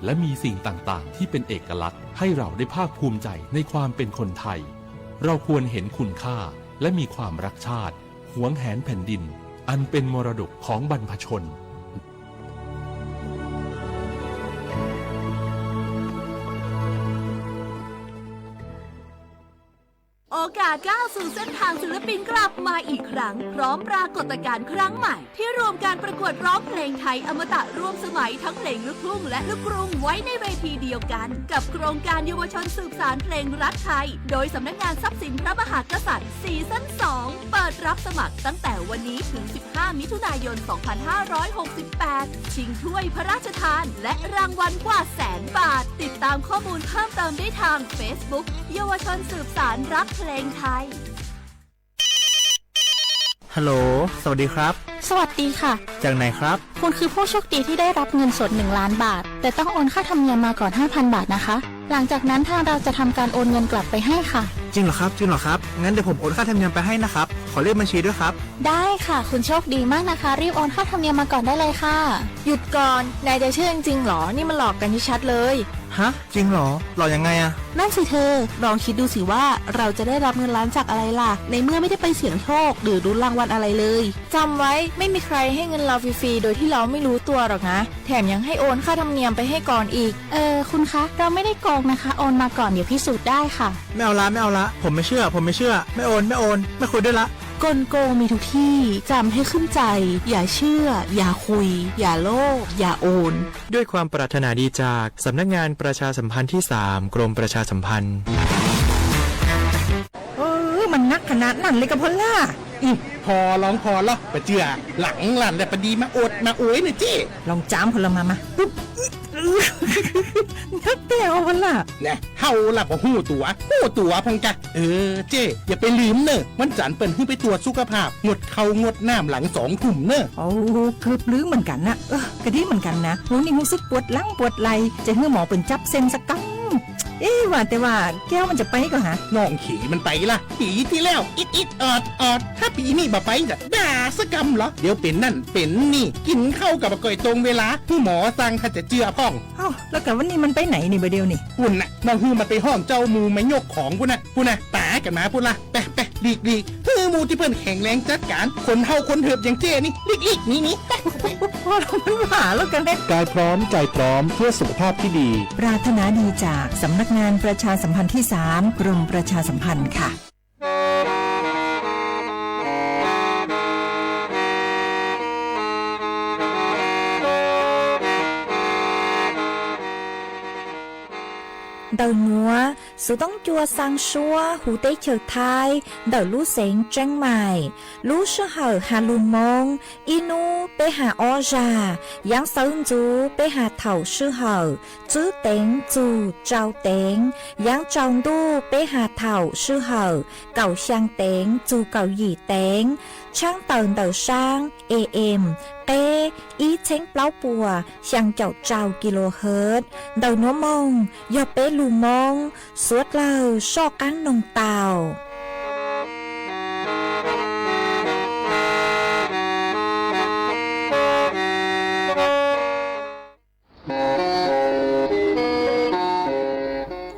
และมีสิ่งต่างๆที่เป็นเอกลักษณ์ให้เราได้ภาคภูมิใจในความเป็นคนไทยเราควรเห็นคุณค่าและมีความรักชาติหวงแหนแผ่นดินอันเป็นมรดกของบรรพชนโอกาสก้าวสู่เส้นทางศิลปินกลับมาอีกครั้งพร้อมปรากฏการณ์ครั้งใหม่ที่รวมการประกวดร้องเพลงไทยอมตะร่วมสมัยทั้งเพลงลูกทุ่งและลูกกรุงไว้ในเวทีเดียวกันกับโครงการเยาวชนสืบสานเพลงรักไทยโดยสำนักงานทรัพย์สินพระมหากษัตริย์ซีซั่น 2 เปิดรับสมัครตั้งแต่วันนี้ถึง 15 มิถุนายน 2568 ชิงถ้วยพระราชทานและรางวัลกว่า100,000 บาทติดตามข้อมูลเพิ่มเติมได้ทาง Facebook เยาวชนสืบสานรักเพลงไทยฮัลโหลสวัสดีครับสวัสดีค่ะจากไหนครับคุณคือผู้โชคดีที่ได้รับเงินสด1 ล้านบาทแต่ต้องโอนค่าธรรมเนียมมาก่อน 5,000 บาทนะคะหลังจากนั้นทางเราจะทำการโอนเงินกลับไปให้ค่ะจริงเหรอครับงั้นเดี๋ยวผมโอนค่าธรรมเนียมไปให้นะครับขอเลขบัญชีด้วยครับได้ค่ะคุณโชคดีมากนะคะรีบโอนค่าธรรมเนียมมาก่อนได้เลยค่ะหยุดก่อนนายจะเชื่อจริงๆหรอนี่มันหลอกกันชัดเลยฮะจริงเหรอหลอกยังไงอะนั่นสิเธอลองคิดดูสิว่าเราจะได้รับเงินล้านจากอะไรล่ะในเมื่อไม่ได้ไปเสี่ยงโชคหรือลุ้นรางวัลอะไรเลยจำไว้ไม่มีใครให้เงินเราฟรีๆโดยที่เราไม่รู้ตัวหรอกนะแถมยังให้โอนค่าธรรมเนียมไปให้ก่อนอีกคุณคะเราไม่ได้โกงนะคะโอนมาก่อนเดี๋ยวพิสูจน์ได้ค่ะไม่เอาละผมไม่เชื่อไม่โอนไม่คุยด้วยละกลโกงมีทุกที่จำให้ขึ้นใจอย่าเชื่ออย่าคุยอย่าโลภอย่าโอนด้วยความปรารถนาดีจากสำนักงานประชาสัมพันธ์ที่ 3 กรมประชาสัมพันธ์มันนักขนาดนั้นเลยกับพ่อล่ะพอแล้วไปเจือหลังหลันแต่ปดีมาอดมาโอยเนี่ยเจ๊ลองจ้ามพลมาปุ๊บนักเตี้ยวพ่อล่ะเนี่ยเฮาล่ะบ่หู้ตัวพงกะเจ๊อย่าไปลืมเนอะวันจันทร์เปิ้นให้ไปตรวจสุขภาพงดเข้างดน้ำหลัง2 ทุ่มเนอะโอ้เกือบลืมเหมือนกันนะกะดีเหมือนกันนะหูนี่รู้สึกปวดหลังปวดไหล่จะให้หมอเปิ้นจับเส้นสักกังว่าแต่ว่าแก้วมันจะไปก็หาน้องขี่มันไปล่ะปีที่แล้วอิดออดถ้าปีนี้บ่ไปจะด่าสกำเหรอเดี๋ยวเป็นนั่นเป็นนี่กินข้าวกับก่อยตรงเวลาผู้หมอสั่งถ้าจะเจือพ่องแล้วกันวันนี้มันไปไหนนี่บ่เดียวนี่ปุ่นน่ะน้องฮือมันไปห้องเจ้ามูไม่ยกของปุ่นน่ะป๋ากันมาปุ่นล่ะไปลีกฮือมูที่เพิ่นแข็งแรงจัดการคนเฮาคนเถิบอย่างเจ้นี่ลีกนี่พอเราไม่หาแล้วกันกายพร้อมใจพร้อมเพื่อสุขภาพที่ดีปรารถนาดีจากสำนักงานประชาสัมพันธ์ที่ 3 กรมประชาสัมพันธ์ค่ะđầu núa số tông chua sang xua hú tế chờ thai đầu lú sén trăng mài lú sơ hở hà lù mông inu bê hà o già giáng sơn chú bê hà thảo sư hở chứ tén chú trao tén giáng tròn đu bê hà thảo sư hở cầu sang tén chú cầu dì tén trang tờn đầu sang em tê ý chén pláu bùa sang chậu trào kHz đầu núa mông do bê lù mông suốt lờ so cán nông tàu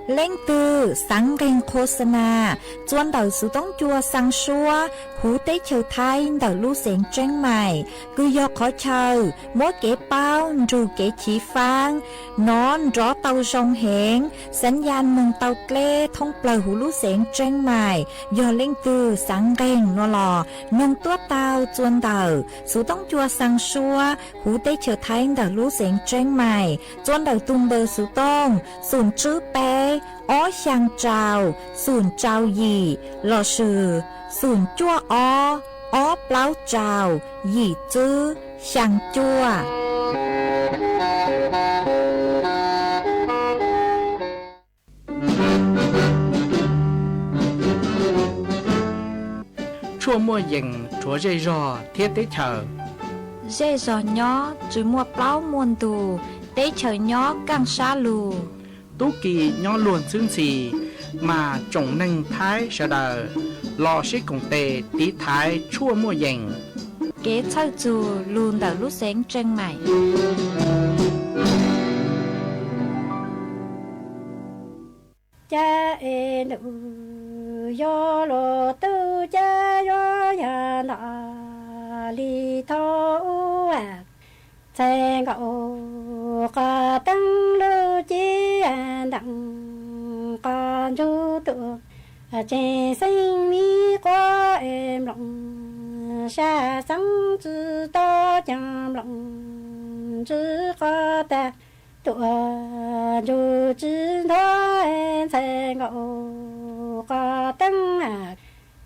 lên từ sáng ghenโฆษณาจวนเดาสุต้องจัวสังชัวหูเตเชอไทยเดาลู่เสียงเจ้งใหม่คือยอกขอเชอมัวเก๋เป้าจูเก๋ฉีฟางนอนรอเตาจงเหงสัญญาณมึงเตาเกล้ท่องเปล่าหูลู่เสียงเจ้งใหม่ยอเล่งคือสังเกงนอลอนงตัวเตาจวนเดาสุต้องจัวสังชัวหูเตเชอไทยเดาลู่เสียงเจ้งใหม่จวนเดาตุงเบอร์สุต้องศูนย์จื้อเป้อ้อช่างเจ้าศูนย์เจ้าหยี่หล่อชื่อศูนย์จั่วอ้อเปล่าเจ้าหยี่จื้อช่างจั่วชั่วมัวเย่งชัวใจรอเทียเตเฉอเจจอย้อจุมัวเปล่ามวนตูเตเฉอย้อกังชาลูตุกีย้อนล้วนซึ่งสีมาจงหนึ่งท้ายเสดอรอชิกงเตตีท้ายชั่วมัวเย่งเก๋เช่าจูลูนเดาลู่เสียงเจงใหม่ cha e nu yo lo tu cha yo ya na li thao à sen gạo ca tăng lu chi đặng ca du tượng trên sinh mi qua em lòng xa sáng chữ to chẳng lòng chữ ca ta tụa dù chữ đó em sen gạo ca tăng à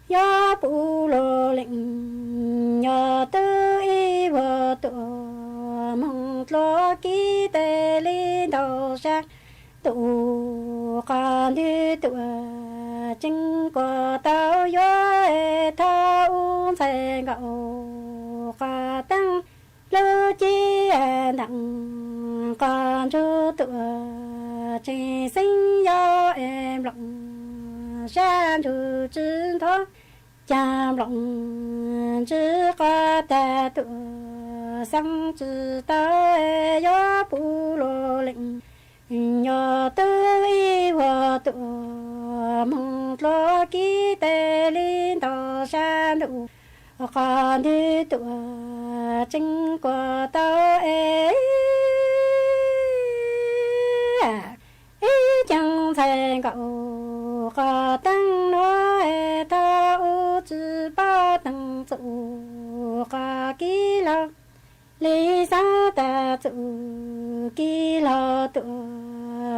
do bu lô lệnh nhờ tư y vợ tụa mong lo ký tê lên đầu sang tụ con đi tụa chính có tao gió thao sen gạo ca tăng lơ chi đặng con chú tụa chỉ sinh do em lòng sang chú chữ thoát cha lòng chữ ca ta tụa sang chữ tao gió bu lô lệnh nhờ tư y vợ tụa mong lo ký tê lên tàu xa nụ con đi tụa chính của tao chẳng thành cậu có tăng nói tao chỉ bao tăng tụ có ký lo lý sa ta tụ ký lo tụ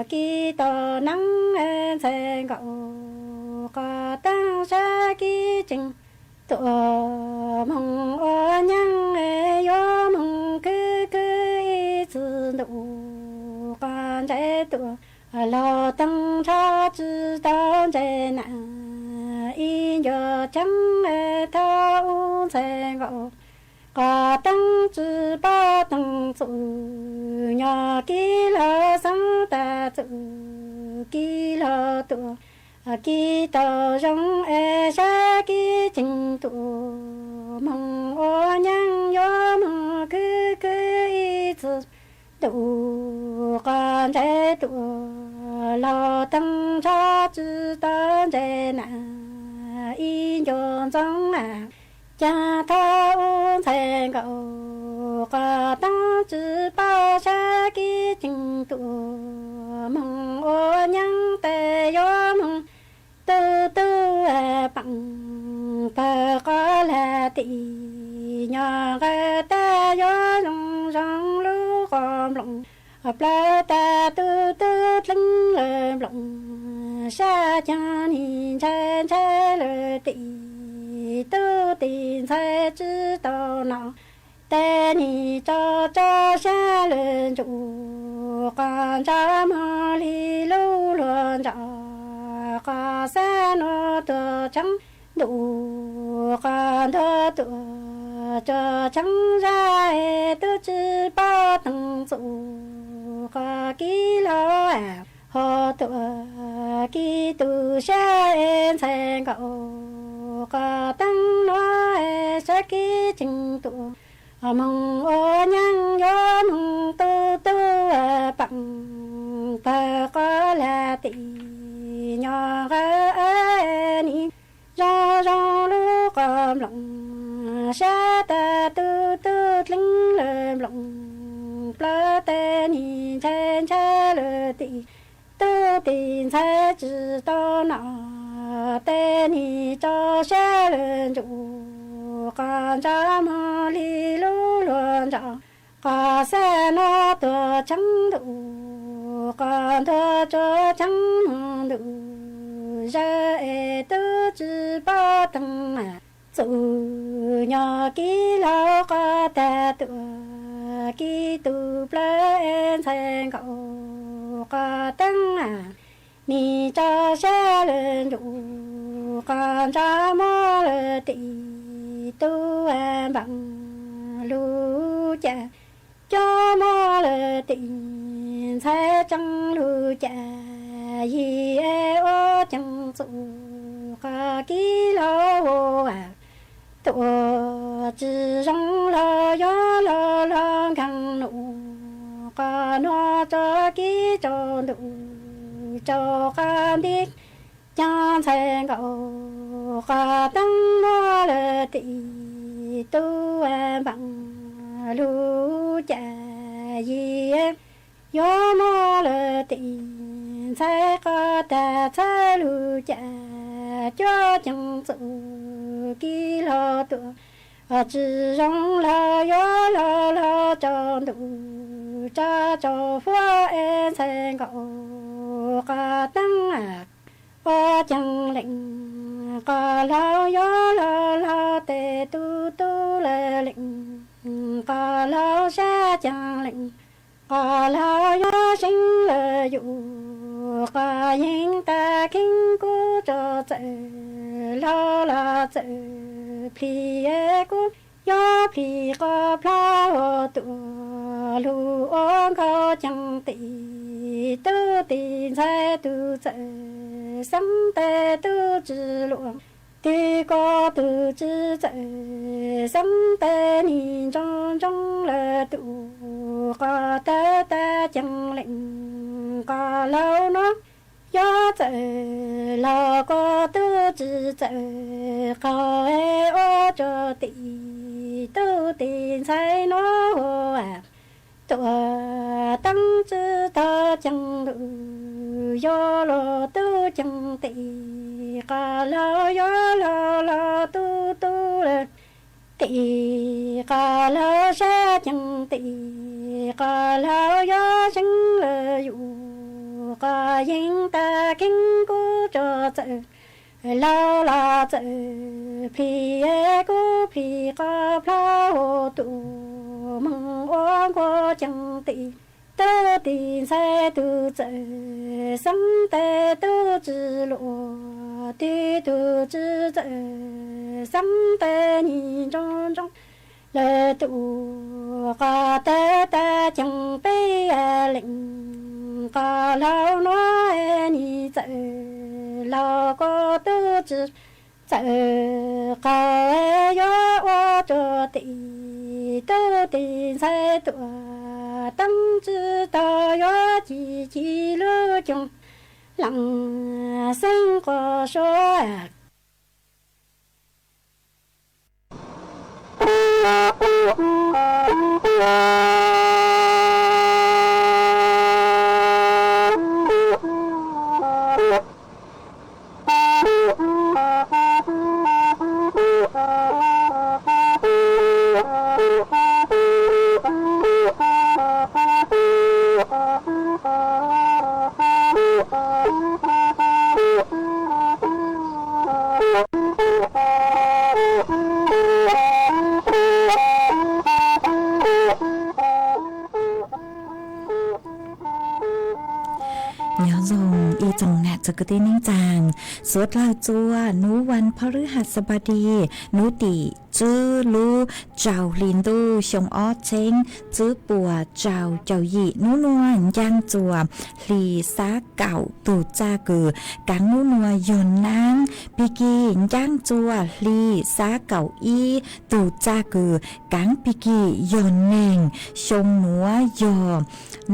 ký to nắng thành cậu có tăng sa ký trình tụ mong ô nhang yo mong cứ y tự đủ con trái tụ lo tăng cha chữ tao trái nà y yo chẳng thao thành cậu có tăng chữ ba tăng chữ nhỏ ký lo sáng ta chữ ký lo tụ ký tao rong sa ký trình tụ mong ô nhang yo mong cứ y chữ tụ con trái tụ lo tăng cha chữ tao trái nà y yo chẳng à cha thao thành cậu có tăng chữ bao xa ký trình tụ mong ô nhang tê gió mong tư tư bằng bờ có là tị nhỏ gà ta gió lòng rong lũ gom lòng hợp la ta tư tư linh lòng xa cha nhìn cha cha lơ tị tư tình sai chữ tao nào tên ni cho xa lên chủ con cha mà li lu luôn cho con xa nó tự chẳng đủ con thơ tự cho chẳng ra tư chữ ba tầng chủ con ký lo à họ tự ký tu xa em thành cậu có tăng nói sẽ ký trình tụ mong ô nhang gió mong tu tu bằng bờ có là tị nhỏ gà ni do lũ cầm lòng xa ta tu tu linh lợm lòng plơ tê ni chen cha lơ tị tu tin sai chữ to nọ tên ni cho xe lên chủ con cha mà li lu luôn cho có xe nó tự chẳng đủ con thơ cho chẳng đủ giờ tư chỉ ba tầng mà dù nhỏ ký lo có ta tự ký tu lên thành cậu có tăng à ni cho xe lên đủ con cha mò lơ tị tu bằng lu cha cho mò lơ tị sai chẳng lu cha gì ô chẳng su ca ký lo à tu chỉ trong lo gió lo căng nụ con nó cho ký cho nụ cho ca đi cha sen gạo ca tăng lo lệ tị tu bằng lu cha gì yo mo lệ tị sai ca ta sai lu cha cho chẳng sự kỳ lo tu chỉ rong la yo la cho đủ cha cho phua em sen gạo ca tăng qua chẳng lệnh ca lao yo la tê tu lệ lệnh ca lao xa chẳng lệnh ca lao yo sinh lệ dụ ca yên ta kinh cô cho chạy lao la chạy phi cô yo phi ca plau tu lu ong ca chẳng tị tu tị sai tu chạy sắm tê tu chỉ luồng tê có tu chỉ chạy sắm tê nhìn trong là tu có tê chẳng lệnh có lâu nó gió chạy là có tu chỉ chạy có e ô cho tị tu tị sai nó tụa tăng chữ ta chẳng đủ do lo tu chẳng tị ca lao do lo tu lên tị ca lao sa chẳng tị ca lao do sinh lệ dụ ca yên ta kinh cô cho chạy lao la chạy phi cô phi ca plau tu mong oan cô chẳng tị tơ tị sai tu chạy sắm tê tu chỉ lộ tê tu chỉ chạy sắm tê nhìn trong lệ tu ca tê chẳng bê lệnh ca lao nói ni chạy lao có tu chỉ chạy ca yo ô cho tị tu tị sai tu tăng chữ ta yo chỉ lưu chung lặng sinh có sốจะกตินิ่งจางสวดลาจัวนูวันพฤหัสบดีนูติจื้อลูเจ้าลินดูชงอ้อเชงจื้อปัวเจ้าหยีนูนวลย่างจัวลีซาเก่าตูจ้ากือกังนูนัวยนนางปีกีย่างจัวลีซาเก่าอีตูจ้ากือกังปีกียนเน่งชงหนัวยอ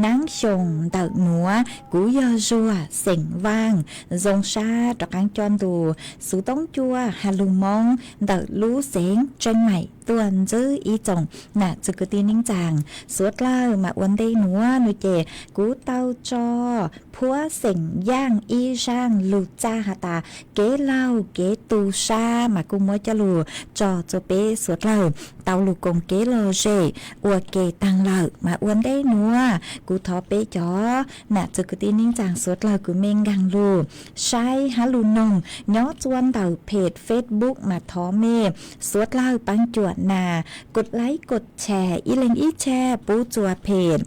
นางชงเต่าหนัวกูยอจัวเสียงว่างดงชาตะกังจอนดูสูต้องจัวฮาลุมองเต่ารู้เสียงchân mày tuần giữ ý chồng nà chứ cứ tin ninh chàng suốt lao mà vấn đề núa nuôi chè cú tao cho phúa sỉnh giang y sang lù cha hà ta kế lao kế tu sa mà cũng mới cho lù cho bé suốt lao tao lù cùng kế lò rể ua kê tăng lợi mà vấn đề núa cú thó bé chó nà chứ cứ tin ninh chàng suốt lao cứ mênh găng lù sai há lù nồng nhó chuan tàu page Facebook mà thó mê suốt laoปังจวดนากดไลค์กดแชร์อีเล็งอีแชร์ปูจัวเพจ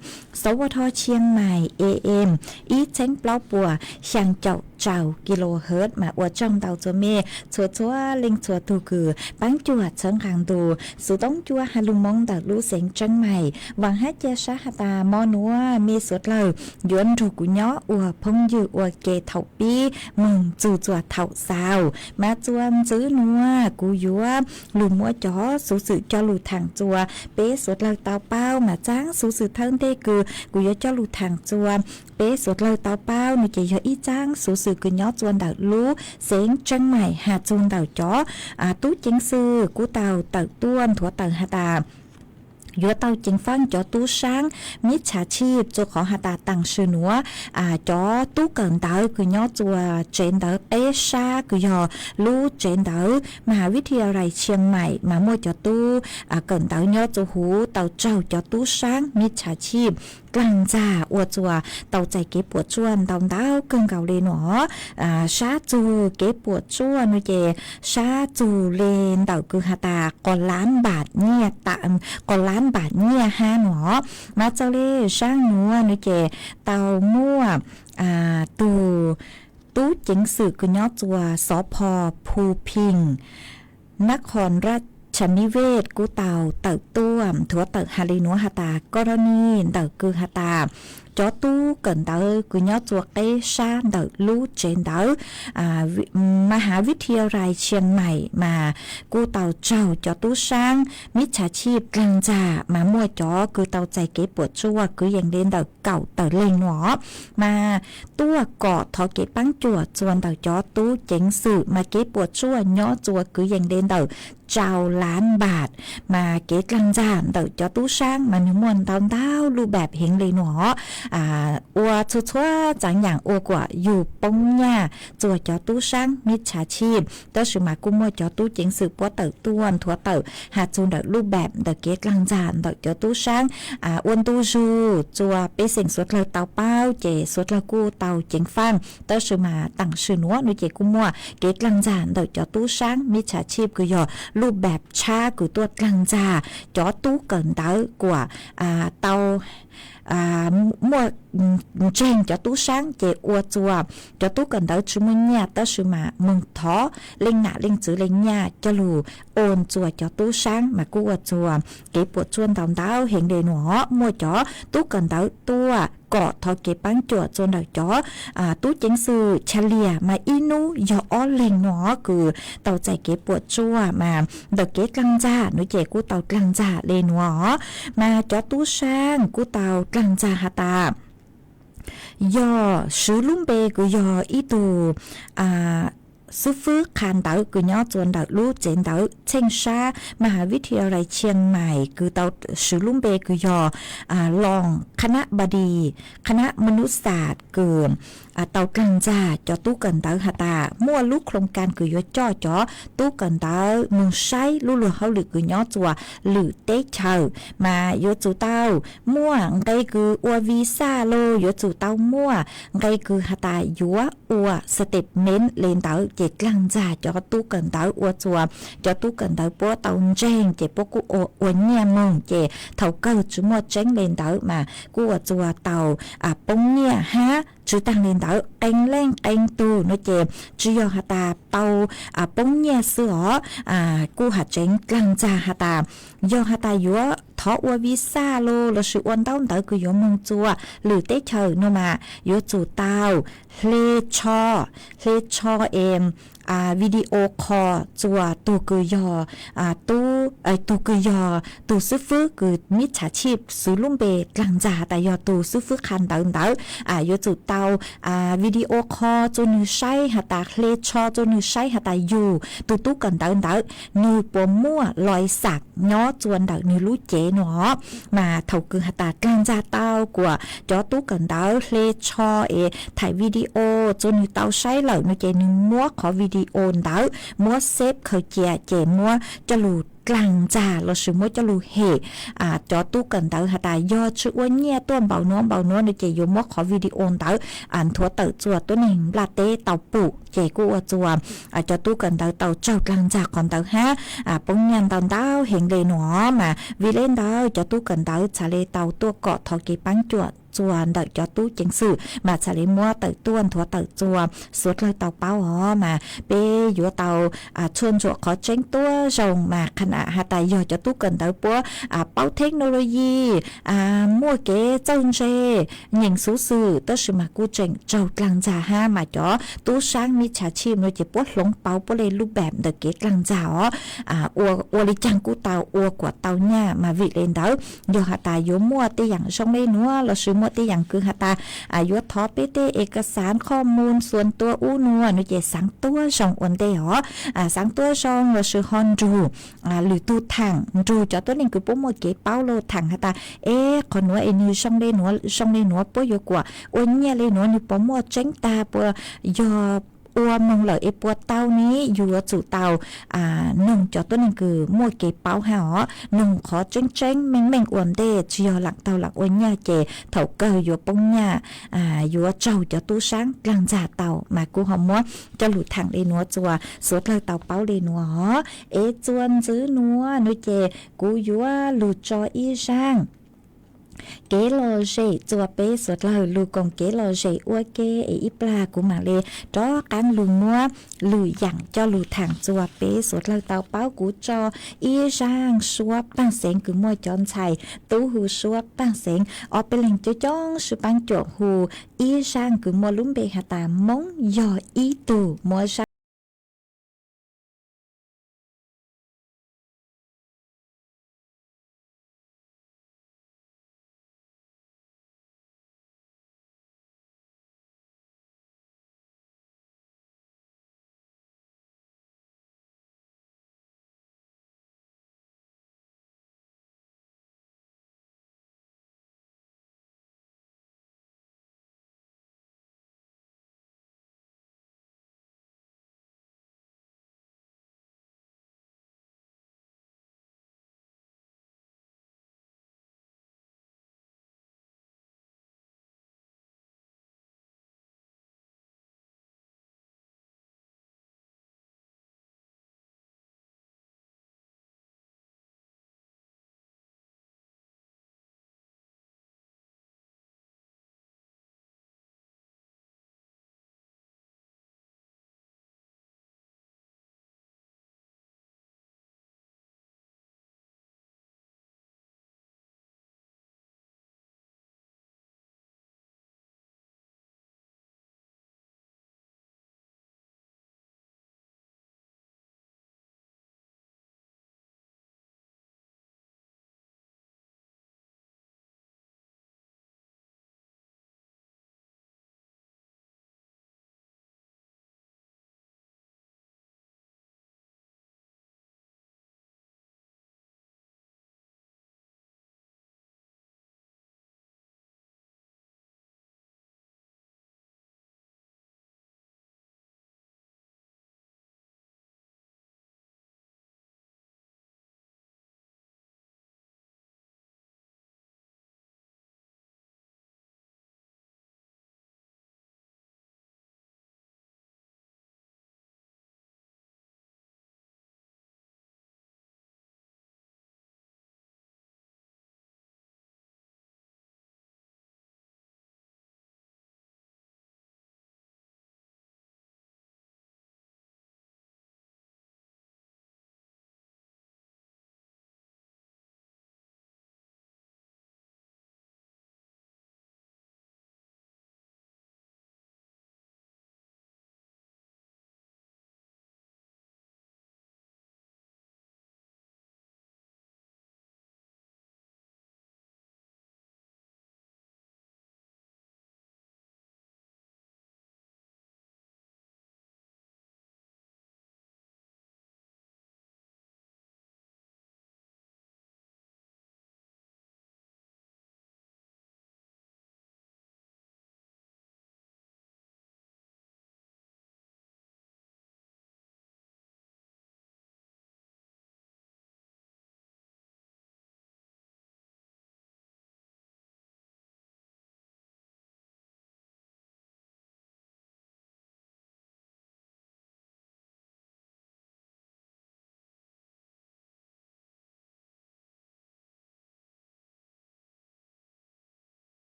สวทเชียงใหม่ AM อีเช้งเปล่าปัวช่างเจ้า เจ้ากิโลเฮิรตซ์มาอวดจ้องเตาจัวเมชัวเล็งชัวตูคือปังจัวเชิงคางตูสุต้องจัวฮาลุงมองเตารู้เสียงจังใหม่หวังให้เจชะฮาตามอนัวมีสุดเลยยวนถูกกุญย้ออวพงยืออวเกเถาปีมึงจูจัวเถาสาวมาจวนซื้อนัวกูยัวลุมัวจอสูสื่อจอหลูทางจัวเป๊สุดเลยเตาเป้ามาจ้างสูสื่อเทิงเตคือกูยัวจอหลูทางจัวเป๊สุดเลยเตาเป้าหนูเจยอีจ้างสูสื่อกุญย้อจวนดาวรู้เสียงจังใหม่หาจูนดาวจอตู้เจงซื้อกูเตาเตาต้วนถั่วเตาฮาตายัวเตาจิงฟังจอตู้ช้างมิจฉาชีพเจ้าของหาตาตังชื่อหนัวจอตู้เกินเตาคือย่อจัวเจนเตาเอชาคือยอลู่เจนเตามหาวิทยาลัยเชียงใหม่มามั่วจอตู้เกินเตาย่อจัวหูเตาเจ้าจอตู้ช้างมิจฉาชีพกลางจ่าอวดจัวเตาใจเก็บปวดชวนเตาเต้าเกินเก่าเลยหนอชาจูเก็บปวดชวนนุเจชาจูเลนเตาคือหาตาก่อนล้านบาทเนี่ยตามก่อนล้านบาทเนี่ยห้าหนอมาเจ้าเล่ช่างนัวนุเจเตามั่วตู้เจ๋งสื่อคือย่อจัวสพภูพิงนครราชนิเวศกูเตาเติบต้วมถั่วเติบฮารินัวฮาตากรณีเติบคือฮาตาจอตู้เกินเตอคือย่อจัวเตชาเตอลู่เจนเตอมหาวิทยาลัยเชียงใหม่มากูเตาเจ้าจอตู้ช้างมิจฉาชีพกลางจ่ามามั่วจอคือเตาใจเก็บปวดชั่วคืออย่างเล่นเตอเก่าเตอเล่งหนอมาตัวเกาะทอเก็บปังจั่วจวนเตาจอตู้เจ๋งสื่อมาเก็บปวดชั่วย่อจัวคืออย่างเล่นเตอเจ้าล้านบาทมาเก็บกลางจ่าเตอจอตู้ช้างมันมวนเตาเต้ารูปแบบเฮงเลยหนออัวชัวจังอย่างอัวกว่าอยู่ปงหญ้าจัวจอตู้ช้างมิจฉาชีพเตอสือมากุมัวจอตู้เจ๋งสืบปัวเติบต้วนถั่วเติบหาจูนเดรูปแบบเดเกตกลางจานเดจอตู้ช้างอ้วนตู้จูจัวไปเสียงสวดเลยเตาเป้าเจสวดเลยกูเตาเจ๋งฟังเตอสือมาตั้งชื่อนัวนุเจกุมัวเกตกลางจานเดจอตู้ช้างมิจฉาชีพคือยอรูปแบบชาคือตัวกลางจาจอตู้เกินเตากว่าเตามั่วเจงcho tú sáng chế ua chùa cho tú cần đỡ chú mưng nhà tớ sư mà mừng thó lên nạ lên chữ lên nhà cho lù ôn chùa cho tú sáng mà cú ua chùa kế bộ chuôn tòng đáo hiện đề nó mua chó tú cần đỡ tua cọ thọ kế bán chùa chuôn đỡ chó tú chính sư cha lìa mà inu do ó lên nó cứ tàu chạy kế bộ chùa mà đỡ kế lăng ra nó chế cú tàu lăng ra lên nó mà cho tú sáng cú tàu lăng ra hả ta do sử lũng bê của do ý tù sư phước khán đảo của nhỏ chuồn đảo lũ trên đảo Thanh Saมหาวิทยาลัยเชียงใหม่คือเตาสือลุ่มเบคือยอรองคณะบดีคณะมนุษยศาสตร์เกินเตากลางจ่าจอตู้กันเตาหาตามั่วลูกโครงการคือยอจ่อจอตู้กันเตามึงใช้ลู่หลวงเขาหรือคือย่อจัวหรือเตเชอมายอจูเตามั่วไงคืออววีซ่าโลยอจูเตามั่วไงคือหาตายัวอวสเต็ปเม้นเลนเตาเจ็ดกลางจ่าจอตู้กันเตาอวจัวจอตู้กันเตาปัวเตาเจงเจ็บปกูอวนเนี่ยมงเจเท่าเกิดจุมัวเจงเลนเตามากูอวจัวเตาปงเนี่ยฮะchú tăng lên đảo anh lên anh tu nói chè chỉ do hạt ta tàu bông nhẹ sữa cô hạt tránh lăng trà hạt ta do hạt ta yếu thọ qua visa lô là sự quan tâm tới cứ yếu mong chùa lử tết chờ nó mà yếu chủ tàu lê cho em video call จัวตัวคือยอตัวคือยอตัวซื้อฟื้อคือมิจฉาชีพสูลุ่มเบกลางจ่าแต่ยอตัวซื้อฟื้อคันเต๋อยอจุดเตาวิดีโอคอลจนใช้หาตาเลชอจนใช้หาตาอยู่ตัวตู้กันเต๋อนูปมมั่วลอยสักย้อจวนเต๋อนูรู้เจหนอมาเท่าคือหาตากลางจ่าเตากว่าจอตู้กันเต๋อเลชอถ่ายวิดีโอจนเต๋อใช้เหล่านูเจนึงมั่วขอวิดีโอเต๋อมัวเซฟเคยเจียเจมัวจะหลุด กลางจ่าเราชื่อมัวจะรู้เหจอตู้กันเตอหาตายอดชื่อว่าเนี่ยต้นเบาน้องในเจยมขอวิดีโอเตอทัวเตอจัวตัวหนึ่งลาเต้เตาปุเจกูจัวจอตู้กันเตาเจ้ากลางจ่าก่อนเตอฮะปงยันตอนเตาเห็นเลยหนอมาวิเล่นเตาจอตู้กันเตาชาเลเตาตัวเกาะทอกีปังจวดจวนđợi cho tú chính sự mà sẽ lấy mua tự tuôn thua tự chùa suốt lời tàu bao hó mà bê dùa tàu chuôn chuột khó tránh tua rồng mà khả nạ hạ tài giờ cho tú cần tới búa bao technology mua cái chân rê nhìn số sự tất sự mà cô trình trâu lăng già ha mà cho tú sáng mi trả chim nó chỉ bút lông bao bút lên lúc bẹp được cái lăng già ó ua lý chăng cú tàu ua của tàu nha mà vị lên đó giờ hạ tài dùa mua tê dạng trong đây nữa là sựหมดที่อย่างคือหาตายุทธอปิเตเอกสารข้อมูลส่วนตัวอู้นัวนุเจสังตัวชงอันเดหอสังตัวชงเราชื่อฮอนจูหรือตูถังจูจอตัวนี้คือปุ๊บหมดเก็บเป้าโลถังหาตาคนนัวเอ็นช่องได้หนัวปุ๊บอยู่กว่าอ้วนเนี่ยเลยหนัวนี่ปุ๊บหมดเจ้งตาปุ๊บยออัวมองเหลือปวดเต้านี้อยู่จู่เต้าหนึ่งจอตัวนึงคือมั่วเก็บเป้าหาหนึ่งขอเจ้งแม่งอ้วนเดเชียวหลักเต้าหลักอ้วนเนี่ยเจเถาเกยอยู่ปงเนี่ยอยู่เจ้าจอตู้ช้างกลางจ่าเต้ามากูหอมมัวจะหลุดทางเลยนัวจัวสวดเลยเต้าเป้าเลยนัวจวนซื้อนัวนุเจกูอยู่หลุดจออีช้างkế lò dễ chùa bê sốt lời lù còn kế lò dễ ua kê ý pla của mà lê đó cán lù mua lù dặn cho lù thẳng chùa bê sốt lời tàu báo của cho y sang suốt tăng sáng cứ mua chọn xài tú hù suốt tăng sáng ở bên lệnh cho chọn sự bán chuột hù y sang cứ mua lúng bê hạ tà móng dò ý tù mua sang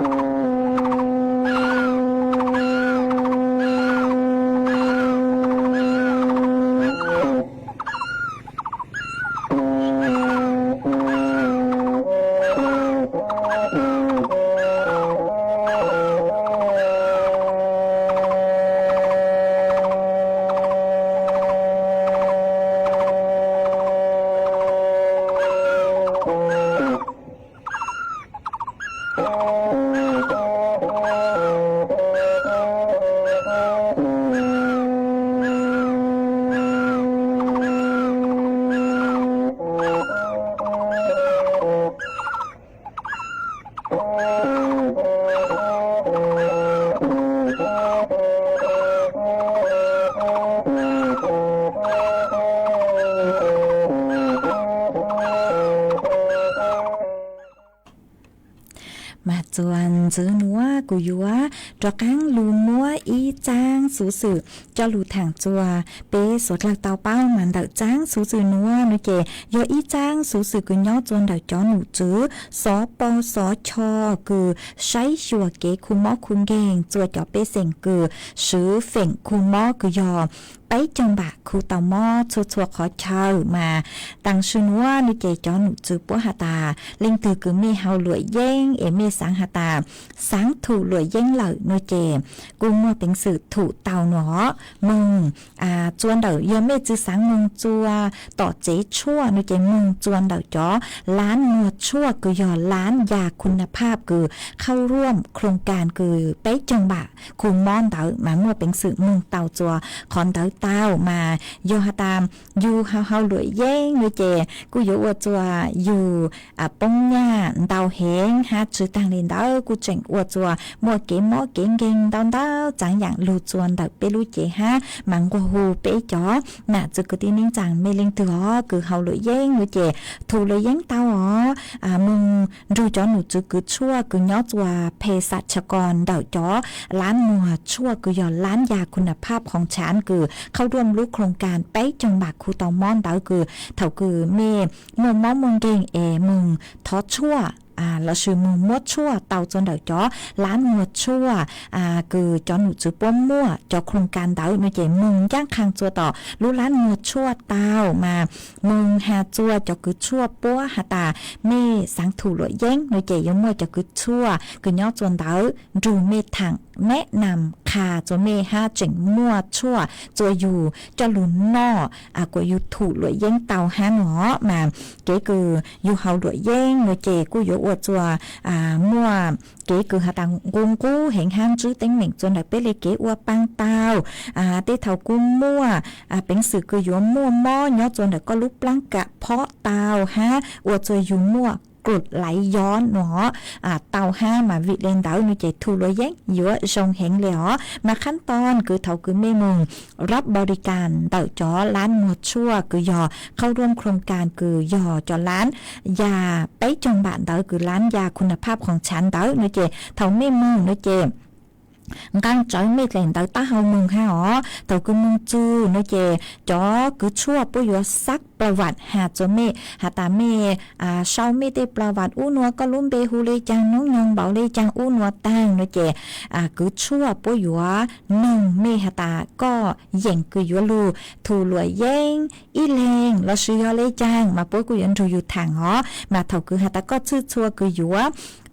มาจวนจื้อนัวกุยัวจอกังลูมัวอีจางสูสือจอลูถังจัวเปสดหลักเตาเป้ามันเดาจางสูสือนัวนุเกยออีจางสูสือกุย่อจวนเดาจอหนูจื้อสอปอสอชอคือใช้ชัวเกคุมอคุงเกงจัวจอเปเสงคือซื้อเฝ่งคุมอกุยอไปจังบะคูเตามอชัวขอเช่ามาตังชุนว่านุเกจอหนูจื้อปัวหาตาเล่งตือคือมีเฮาหลวยเย่งเอเมสังหาตาสังถูหลวยเย่งเหล่านุเกกูมัวเป็นสื่อถูเตาหนอมึงจวนเดายอมเมจื้อสังมึงจัวต่อเจชั่วนุเกมึงจวนเดาจ้อล้านมัวชั่วคือยอล้านยาคุณภาพคือเข้าร่วมโครงการคือไปจังบะคูมอนเดามามัวเป็นสื่อมึงเตาจัวคอนเดาเต้ามาโยหตามอยู่เฮาหลวยเย่งนุเจกูอยู่ว่าจัวอยู่ปงญ่าเตาเฮงหาชื่อต่างเล่นเดากูเจ๋งว่าจัวมัวเก๋มอเก่งเก่งเดาจังอย่างลูจวนเดาเปลูเจฮะมังกฮูเปจ๋อน่ะจะกตินิ่งจังไม่เล่งตัวคือเฮาหลวยเย่งนุเจถูหลวยเย่งเต้ามึงรู้จ้อหนูจะคือชั่วคือย้อจัวเภสัชกรเดาจ้อล้านมัวชั่วคือย้อนล้านยาคุณภาพของฉันคือเข้าร่วมรู้โครงการไปจังบากคูตอมอนเดาคือเท่าคือเมมัวมอมงเก่งมึงทอชั่วแล้วชื่อมึงมดชั่วเตาจนเดาจ้อล้านมดชั่วคือจอหนูจื้อป้อมมั่วจอโครงการเดาไม่ใจมึงย่างคางจัวต่อรู้ล้านมดชั่วเตามามึงหาจัวจอคือชั่วปัวหาตาเมสังถูหลวยเย้งไม่ใจยมมั่วจอคือชั่วคือย่อจวนเดาดูเมถังแนะนำคาจัวเมห้าเจ๋งมั่วชั่วจัวอยู่จอหลุนนอกว่าอยู่ถูหลวยเย้งเตาหาหนอมาเก๋คืออยู่เฮาหลวยเย้งไม่ใจกูอยู่อวดจัวมั่วเก๋คือหาตังกงกูเห็นห้ามจื้อเต็งเหม่งจนได้เปเลยเก๋อวปังเตาเต้เท่ากูมั่วเป็นสื่อคืออยู่มั่วม้อเนาะจนได้ก็ลุกปลังกะเพาะเตาฮะอวดจัวอยู่มั่วกรุดไหลย้อนเนาะเตาห้ามาวิเลนเดาหนูใจทูลอยแยงเยอะทรงเห็นเลยอ๋อมาขั้นตอนคือเท่าคือไม่มึงรับบริการเต่าจ้อล้านหมดชั่วคือยอเข้าร่วมโครงการคือยอจอล้านยาไปจงบ้านเต่าคือล้านยาคุณภาพของฉันเต่าหนูใจเท่าไม่มึงหนูใจการจอยไม่เล่นเต่าตาเฮามึงฮะอ๋อเต่าคือมึงจื้อหนูใจจ้อคือชั่วปุยซักประวัติหาจเมหาตาเมเช้าไม่ได้ประวัติอู้นัวก็ลุ่มเบฮูเลยจังน้องยองเบาเลยจังอู้นัวตั้งเนาะเจคือชั่วปุยว่าหนึ่งเมหาตาก็เย่งคือยัวลูถูหลวยเย่งอีเลงแล้วชื่อยอเลยจังมาปุยกูยันถูอยู่ทางอ๋อมาเท่าคือหาตาก็ชื่อชัวคือยัว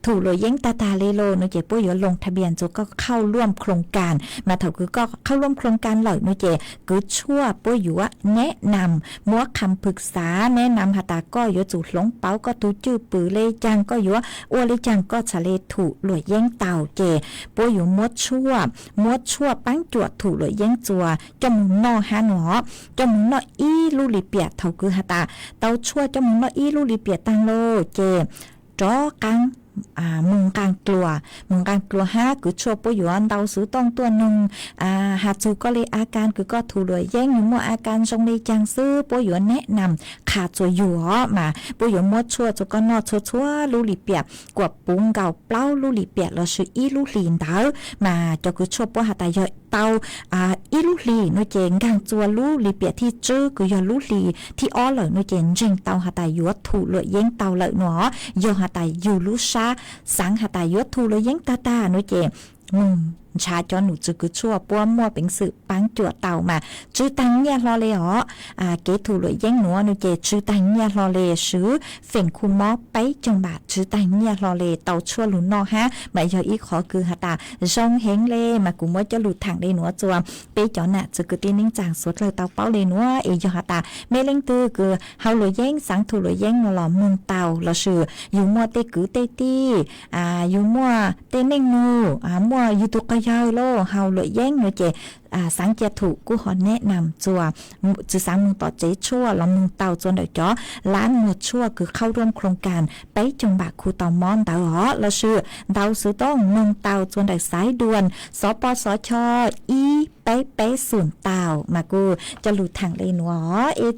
ถูเลยเย้งตาเลโลเนาะเจปุ้ยลงทะเบียนจุก็เข้าร่วมโครงการมาเถ่าคือก็เข้าร่วมโครงการเหล่าเนาะเจคือชั่วปุ้ยอยู่แนะนำมัวคำปรึกษาแนะนำหาตาก็อยู่จุหลงเป้าก็ตูจื้อปือเลยจังก็อยู่อ้วเลยจังก็ทะเลถูหลวยเย้งเต่าเจปุ้ยอยู่มดชั่วปังจวดถูหลวยเย้งจัวจมูกนอหาหนอจมูกนออีลูลิเปียเถ่าคือหาตาเต่าชั่วจมูกนออีลูลิเปียตังโลเจจ้อกังมึงกลางกลัวฮะคือชั่วปุยหยวนเตาซื้อต้องตัวนึงหาจูก็เลยอาการคือก็ถูเลยแย่งอยู่มั่วอาการทรงเลยจังซื้อปุยหยวนแนะนำขาดตัวหยัวมาปุยหยวนมั่วชั่วจุก็นอชั่วลูลีเปียกว่าปุงเก่าเปล่าลูลีเปียเราซื้ออีลูลีนเตามาจะคือชั่วปุยหาตายเต เตาอีลูลีโนเจงกางจัวลูลีเปียที่จื้อคือยอลูลีที่อ้อเลยโนเจนเจงเตาหาตายยัวถูเลยเย้งเตาเลยหนอยอหาตายยูลูชาสังหาตายยัวถูเลยเย้งตาโนเจชาจอหนูจะกุชั่วป้วมัวเป็นสื่อปังจั่วเต่ามาจื้อตังเนี่ยรอเลยเกถูเลยแย่งหนัวหนูเจจื้อตังเนี่ยรอเลยซื้อเฝ่งคุมอไปจังบาดจื้อตังเนี่ยรอเลยเต่าชั่วหลุนนอฮะหมายยออีขอคือหาตาช่องเฮงเลมากุมัวจะหลุดถังเลยหนัวจัวไปจอน่ะจะกุตีนิ่งจางสวดเลยเต่าเป้าเลยหนัวยอหาตาเมเล่งตือคือเฮาเลยแย่งสังถูเลยแย่งหล่อมุงเต่าเราซื้ออยู่มัวเตกือเตตี้อยู่มัวเตเน่งนูมัวอยู่ตุกยาวโลเฮาเลยแย่งเนาะเจสังเกตถูกกูขอแนะนำจัวจือสังมึงต่อเจชั่วแล้วมึงเต่าจนเดี๋ยวจ้อล้านหมดชั่วคือเข้าร่วมโครงการไปจงบากครูเต่ามอนเต่าเราชื่อเต่าซื้อต้องมึงเต่าจนเดี๋ยวสายด่วนสปสชอีไปส่วนเต่ามากูจะหลุดทางเลยหนัว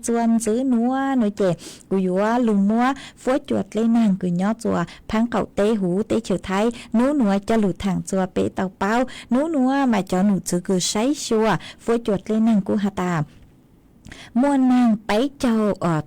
จวนซื้อหนัวหน่อยเจกูอยู่ว่าลุงมัวฟัวจวดเลยนางกูย่อจัวพังเก่าเตหูเตเฉียวไทยหนัวจะหลุดทางจัวเปเต่าเป้าหนัวมาจอหนูซื้อคือใช้ชัวฟัวจวดเลยนางกูหาตามัวนางไปเจ้า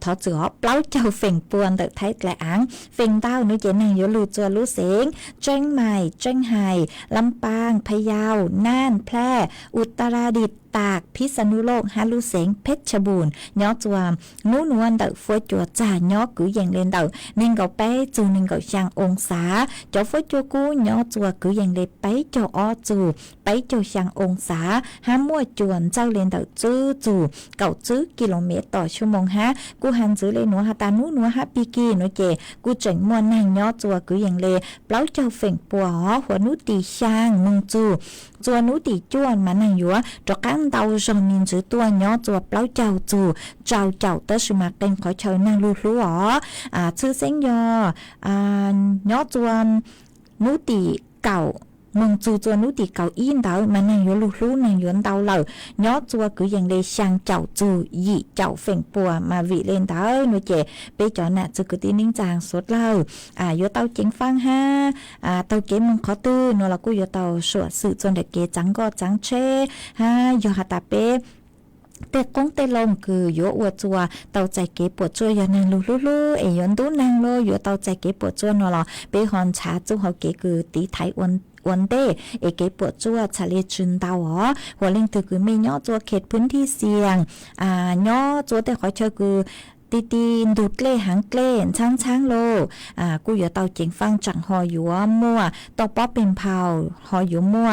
ทอจือเปล่าเจ้าเฝ่งปวนเตไทยแกละอังเฝ่งเต้านุเจนางยลูจัวลูเสงเจ้งใหม่เจ้งไห่ลำปางพะเยาน่านแพร่อุตรดิตถ์ตากพิษณุโลกฮาลูเสงเพชรบูรณ์ย้อจวมนู้นวนเตฟัวจัวจ่าย้อกืออย่างเล่นเตนิ่งเกาไปจูนิ่งเกาช่างองศาเจ้าฟัวจัวกูย้อจัวกืออย่างเล่นไปเจ้าอ้อจูไปเจ้าช่างองศาห้ามมั่วจวนเจ้าเล่นเตจื้อจูเก่าจื้อกิโลเมตรต่อชั่วโมงฮะกูหันจื้อเลยหนัวฮาตานู้นฮะปีกีโนเจกูเจ๋งมัวนางย้อจัวกืออย่างเล่เปล่าเจ้าเฝ่งปัวหัวนุตีช่างมึงจูจัวนุตีจวนมันนางยัวจกันเตาจงมินจื้อตัวย้อจัวเปล่าเจ้าจูเจ้าเตอสุมาเต็งขอเชิญนางลูชื่อเส้นยย้อจวนนุตีเก่ามึงจูจัวนุติเก่าอินเตามันนางยัวลูนางยวนเตาเหล่าย้อจัวคืออย่างเลยช่างเจ้าจูยี่เจ้าเฝ่งปัวมาวิเลนเตาหนูเจไปจอน่ะจะคือตีนิ่งจางสดเล่ายัวเตาเจ๋งฟังฮะเตาเก๋มึงขอตื้อนัวละกูยัวเตาสวดสื่อจนเด็กเก๋จังก็จังเช่ฮะยัวหาตาเป้เตะกงเตะลมคือยัวอวดจัวเตาใจเก๋ปวดจัวยานางลูยอนดูนางโลยัวเตาใจเก๋ปวดจัวนัวละไปฮอนชาจูเฮาเก๋คือตีไทยวันเดเก๋ปวดจัวชาเลจุนเตาหัวเล่งตือคือไม่ย่อจัวเขตพื้นที่เสี่ยงย่อจัวแต่ขอเชิญคือตีดูดเล่หางเกล่ช้างโลกูอยู่เตาเจ๋งฟังจังหออยู่มั่วตอป๊อเป็นเผาหออยู่มั่ว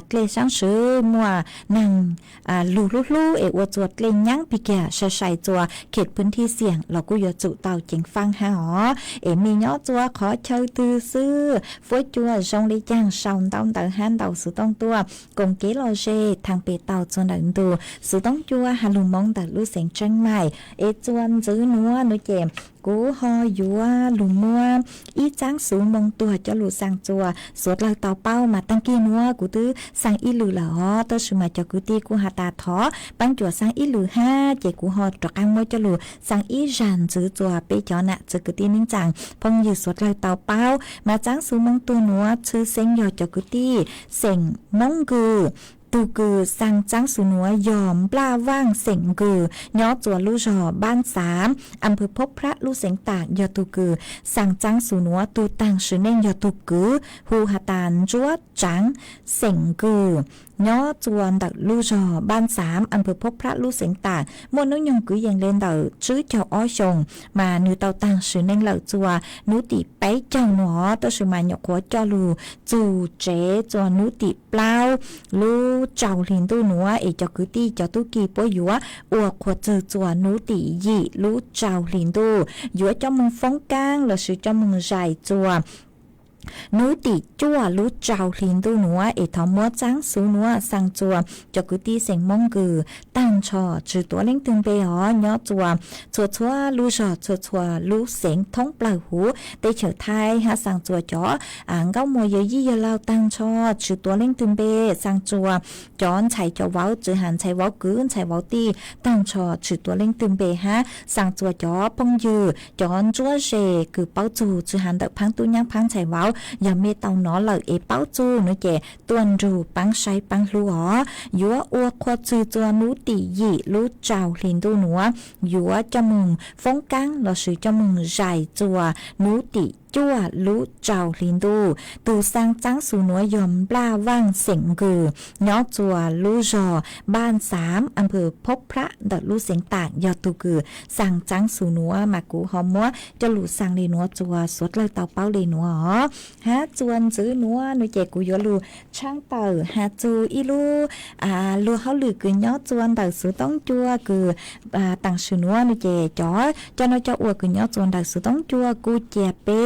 เกล่ช้างซื้อมั่วนั่งลู่อวดจวดเล่นยั้งปีแก่ใส่จัวเขตพื้นที่เสี่ยงเรากูอยู่จุเตาเจ๋งฟังหอมีย่อจัวขอเชิญตือซื้อฟัวจัวจงเลยจ้างสาวเตาฮันเตาสุต้องตัวกงเกลอเจทางเปเตาจนดังตัวสุต้องจัวฮาลุมองแต่ลู่เสียงจังใหม่จวนจื้อนัวนุเจมกูฮอยัวลุงมัวอีจ้างสูงมงตัวจะหลุดสังจัวสวดเลยเตาเป้ามาตั้งกี้นัวกูตื้อสังอีหลือเหรอตัวสมัยจะกูตีกูหาตาท้อปังจัวสังอีหลือห้าเจกูฮอตรกังมวยจะหลุดสังอีจันจื้อจัวไปจอน่ะจะกูตีนิ่งจังพงยืดสวดเลยเตาเป้ามาจ้างสูงมงตัวนัวชื่อเซ็งยอจะกูตีเซ็งมงกือตูกือสังจังสุนัวยอมปลาว่างเสงกือย่อจัวลู่จอบ้าน3อำเภอพบพระลู่เสงตากยอตูกือสังจังสุนัวตูตังชื่อเน่งยอตูกือฮูหาตานจัวจังเสงกือย่อจวนดักลู่จอบ้าน3อำเภอพบพระลู่เสงตากมวลนุยงกืออย่างเล่นเต๋อชื่อเจ้าอ้อชงมาเนื้อเตาตังชื่อเน่งเหล่าจัวนุติไปเจ้าหนอตัวชื่อมาหยกหัวจอลูจูเจจัวนุติเปล่าลู่เจ้าลินตู้หนัวเจ้าคือตีเจ้าตู้กีป้อยัวอวกขวดเจอจัวนูตียี่ลู่เจ้าลินตู้ยัวเจ้ามึงฟ้องก้างแล้วซื้อเจ้ามึงใหญ่จัวนูติจั่วรู้เจ้าลินตู้หนัวทอมัวจังสูหนัวสังจัวจกุตีเสียงมงกือตั้งชอจือตัวเล่งตึงไปหอย่อจัวชัวรู้ชอชัวรู้เสียงท้องเปล่าหูเตเฉยไทยหาสังจัวจ่อเก้ามัวเยยี่เยลาวตั้งชอจือตัวเล่งตึงไปสังจัวจอนไฉจ่อเว้าจือหันไฉเว้ากืนไฉเว้าตีตั้งชอจือตัวเล่งตึงไปฮะสังจัวจ่อพงยือจอนจัวเจคือเป้าจูจือหันเดพังตุยังพังไฉเว้า อย่าเมเตาหนอเลยเป้าจูนุเจตวนรูปังใช้ปังลัวยัวอัวควดจือตัวนูตีหยีรู้เจ้าลินดูหนัวยัวจมุงฟงกังเราสือจมุงใหญ่จัวนูตีจั่วรู้เจ้าลินดูตูสร้างจังสูนัวยอมปลาว่างเสียงกือย่อจัวรู้จอบ้าน3อำเภอพบพระดัดรู้เสียงต่างยอตูกือสั่งจังสูนัวมากูหอมมัวจะหลุสั่งเลนัวจัวสดเลยเตาเป้าเลนัวฮะจวนซื้อนัวนุเจกูยอลูช่างเตอฮะจูอีลูลูเขาหลือกือย่อจวนเตอสูต้องจัวกือต่างสูนัวนุเจจ๋อจะน้อยจะอวดกือย่อจวนเตอสูต้องจัวกูเจียเป้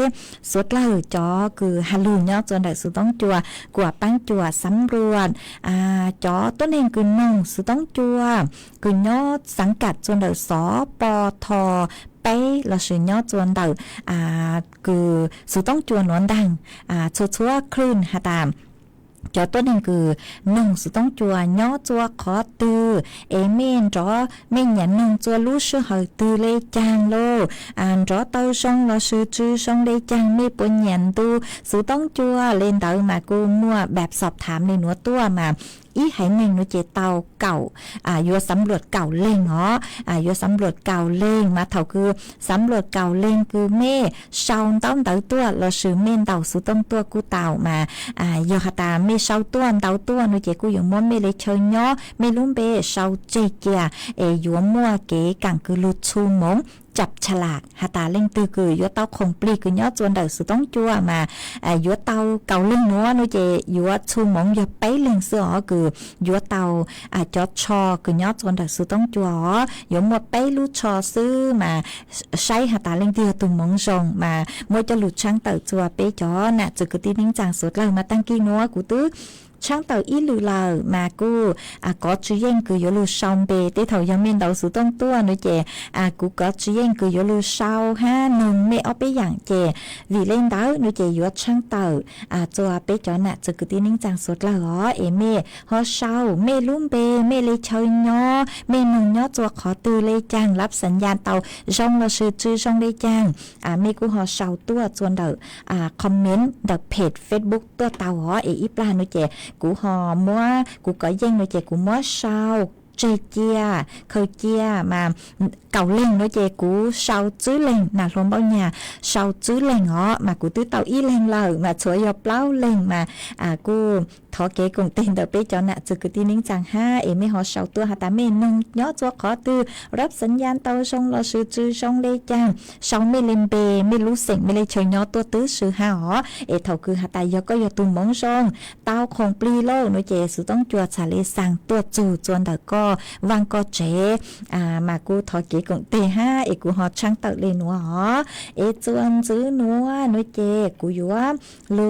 สุดเลยจอคือฮัลโหลเนาะจนได้สุดต้องจัวกว่าปังจัวสำรวจจอต้นเองคือน้องสุดต้องจัวคือเนาะสังกัดจนได้สปทไปเราชื่อเนาะจนได้คือสุดต้องจัวนวนดังชัวคลื่นฮะตามจอต้นนึงคือน้องสุต้องจัวย่อจัวขอตือเมนจอเมนหยันน้องจัวรู้ชื่อเหอตือเลยจางโลจอเต้าช่องเราชื่อจื้อช่องเลยจางไม่ปนหยันตูสุต้องจัวเล่นเตอมากูมั่วแบบสอบถามในหนัวตัวมาอีไหหนึ่งนุเจเตาเก่ายัวสำรวจเก่าเล่งยัวสำรวจเก่าเล่งมาเท่าคือสำรวจเก่าเล่งคือเม่ชาวต้องเตาตัวเราชื่อเม่นเตาสุต้องตัวกูเต่ามาโยฮตาเม่ชาวตัวเตาตัวนุเจกูอยู่ม้วนเม่เลยเชิญย่อเม่ลุ่มเบชาวเจเกียยัวมัวเก๋กังคือลุชูมงจับฉลากหาตาเล่งตือคือยัวเตาคงปลีคือย่อจวนเดาสุต้องจัวมายัวเตาเก่าเล่งนัวนุเจยัวชูมงยัวไปเล่งเสือคือยัวเตาจอดชอคือย่อจวนเดาสุต้องจัวยัวหมดไปลูกชอซื้อมาใช้หาตาเล่งเตือตุ่มมงจงมาโมจะหลุดช่างเตาจัวไปจอน่ะจึกตีนิ่งจางสุดเลยมาตั้งกี้นัวกูตื้อช่างเต่าอีหลือลามากูก็จีเย่งคือยลูชาวเบที่เท่ายังมีเดาสุต้องตัวนุเจกูก็จีเย่งคือยลูชาว51ไม่เอาไปอย่างเจวีเล่นดาวนุเจยวัดช่างเต่าจัวไปจอน่ะจะกตีนิ่งจางสุดละหรอเมฮอชาวเมลุ่มเบเมเลยเชยย่อเมนุ่งย่อจัวขอตือเลยจางรับสัญญาณเต่าช่องเราชื่อชื่อช่องเลยจางเมกูฮอชาวตัวจวนเดาคอมเมนต์เดาเพจ Facebook ตัวเต่าหรออีปลานุเจกูหอมัวกูก็ยังนุเจกูมัวชาวเจเจียเคยเจียมาเก่าเล่งนุเจกูชาวจื้อเล่งน่ะลมเบ้าเนี่ยชาวจื้อเล่งมากูตื้อเต่าอีเล่งเลยมาช่วยยอเปล่าเล่งมากูทอเกกงเต็นเดไปจอน่ะจึกตีนิ่งจังไม่หอชาวตัวหาตาเมนงย่อจัวขอตือรับสัญญาณเตาชงเราซื้อจื้อชงเลยจังชาวไม่เล่นเบไม่รู้เสียงไม่เลยเฉยย่อตัวตื้อซื้อหาเท่าคือหาตายก็ยอตุ่มมงชงเตาของปลีโลนุเจสุต้องจัวชาเลสั่งตัวจู่จวนเดก็วางก็เจมากูทอเกกงเตกูหอช่างเตาเลยหนัวจวนจื้อหนัวนุเจกูอยู่ว่าลู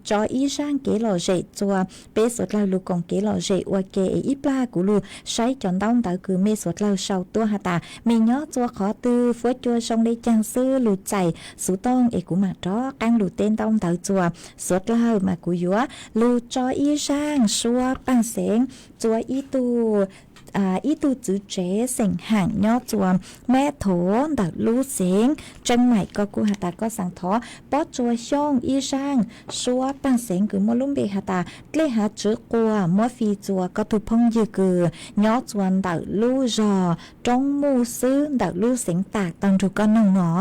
จออีช่างเกหล่อเจจัวเปสวดเราลูกของเกหล่อเจอวเกอีปลากูลูใช้จอนต้องเตาคือเมสวดเราเชาตัวหาตาเมย่อจัวขอตือฟัวจัวชงได้จังซื้อลูใจสุต้องกูมาจ้อกังลูเต้นต้องเตาจัวสวดเรามากูอยู่ว่าลูจออีช่างชัวปังเสงจัวอีตูอีตูจื้อเจเสียงห่างย่อจวมแม่โถดักรู้เสียงจังใหม่ก็กูหาตาก็สั่งท้อป้อจัวช่องอีช่างชัวปังเสียงคือมลุ่มเบหาตาเกลหาจื้อกลัวมัวฟีจัวก็ถูกพงยือคือย่อจวนดักรู้จอจงมูซื้อดักรู้เสียงตากตอนถูกก็นงหงอ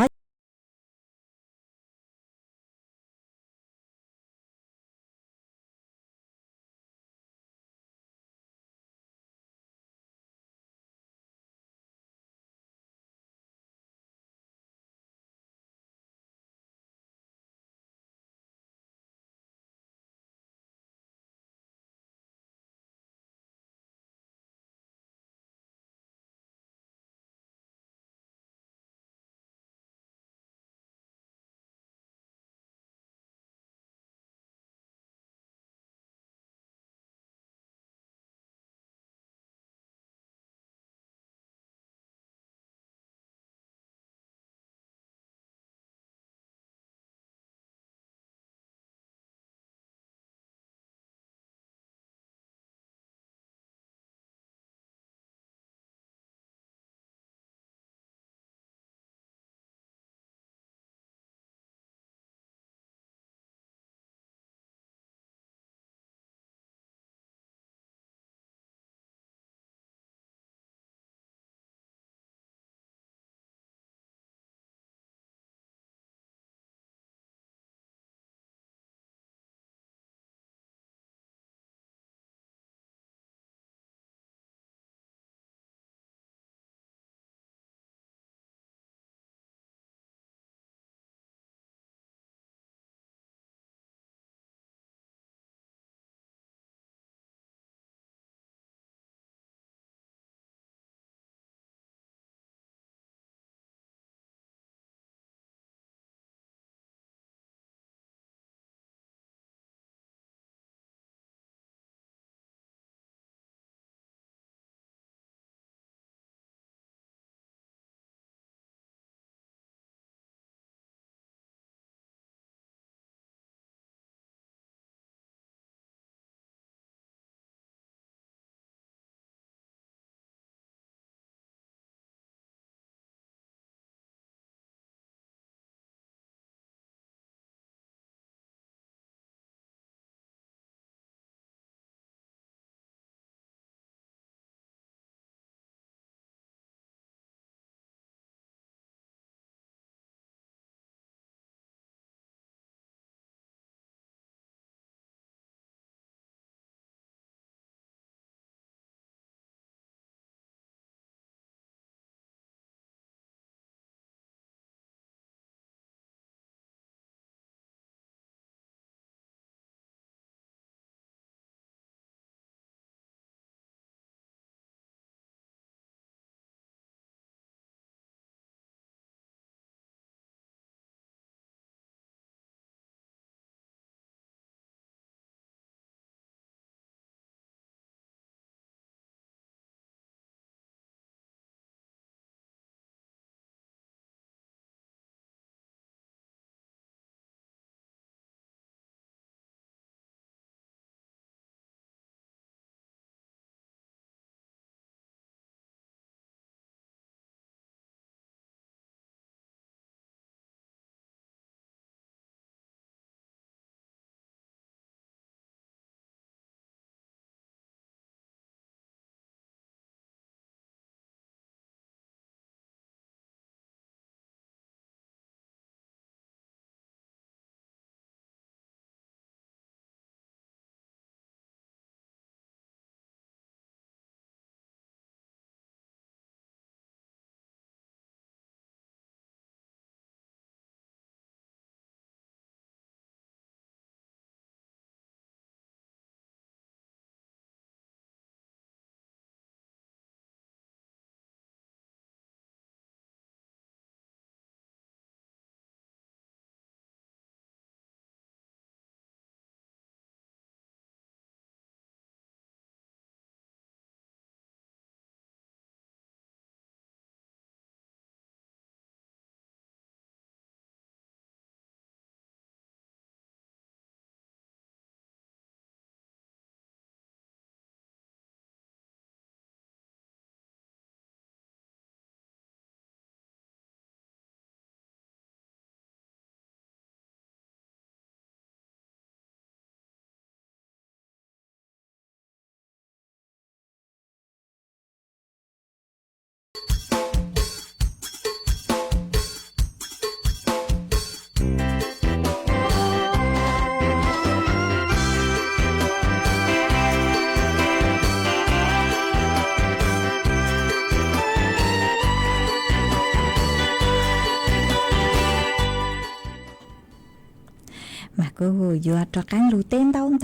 cứ vừa cho cán lũ tên tông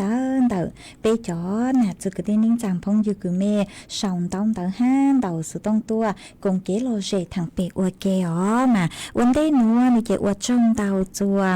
tờ bé chó nè chứ cái tên ninh chẳng phong như cứ mê sòng tông tờ han đầu sự tông tua cùng kế lô dễ thằng bé ua kê ó mà vấn đề nữa như chế ua trong tàu chùa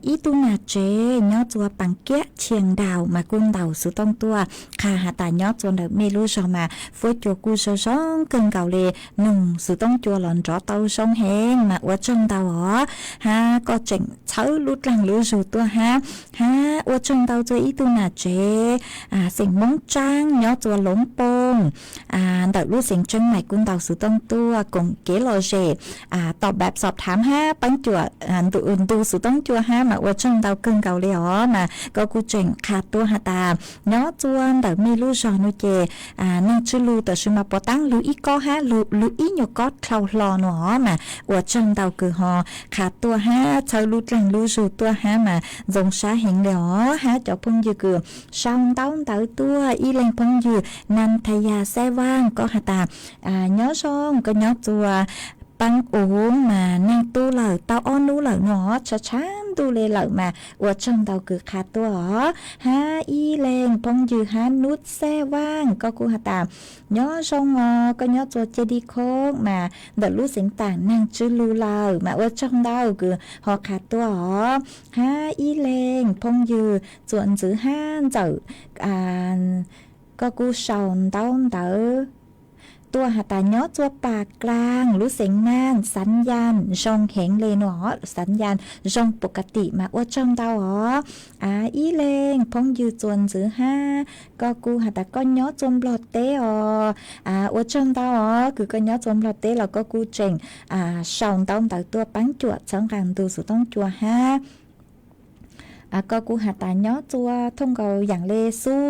y tu nà chế nhớ chùa bằng kia chiềng đào mà quân đầu sự tông tua khá hạ tà nhớ chùa được mê lưu rồi mà với chùa cu sơ sóng cưng cầu lề nùng sự tông chùa lòn rõ tàu sông hẹn mà ở trong tàu ó ha có chỉnh cháu lút lăng lưu rồi tua ha ở trong tàu chùa y tu nà chế xỉnh móng trang nhớ chùa lống pông đợi lưu xỉnh chân mày quân đầu sự tông tua cùng kế lò rể tỏ bạp sọp thám ha bánh chùa tu sự tông chùa ha mà ở trong tàu cưng cầu lề ó mà có cu chỉnh khá tua hạ tà nhớ chùa đợi mê lưu rồi nó chè năng chư lưu tờ sư mà bỏ tăng lưu ý có ha lưu ý nhiều có khâu lò nó mà ở trong tàu cử họ khá tua ha cháu lưu lăng lưu rồi tua ha mà dòng xa hình đó ha cho phong dư cửa xong tao tàu tua y lên phong dư nan thầy già xe vang có hạ tà nhớ xong có nhớ chùa băng uống mà năng tu lời tao on nú lời nó cho chán tu lê lời mà ở trong tàu cực khá tua ó ha y lên phong dư ha nút xe vang có cô hạ tà nhớ xong có nhớ cho chê đi khô mà đợi lúc sinh tảng năng chứ lưu lời mà ở trong tàu cực họ khá tua ó ha y lên phong dư chuẩn giữ ha dở có cô sòng tao tớตัวหาตาย้อตัวปากกลางรู้เสียงน่านสัญญาณช่องแข็งเลยหนอสัญญาณช่องปกติมาว่าช่องเตาอ๋ออีเลงพงยืจวนซื้อห้าก็กูหาตาก็ย้อจมหลอดเตอ๋อว่าช่องเตาอ๋อคือก็ย้อจมหลอดเตแล้วก็กูเจ๋งช่องเตาตัวปังจวดช่องกลางตัวสุดต้องจัวห้าก็กูหาตาย้อจัวท่งเกาอย่างเลสู้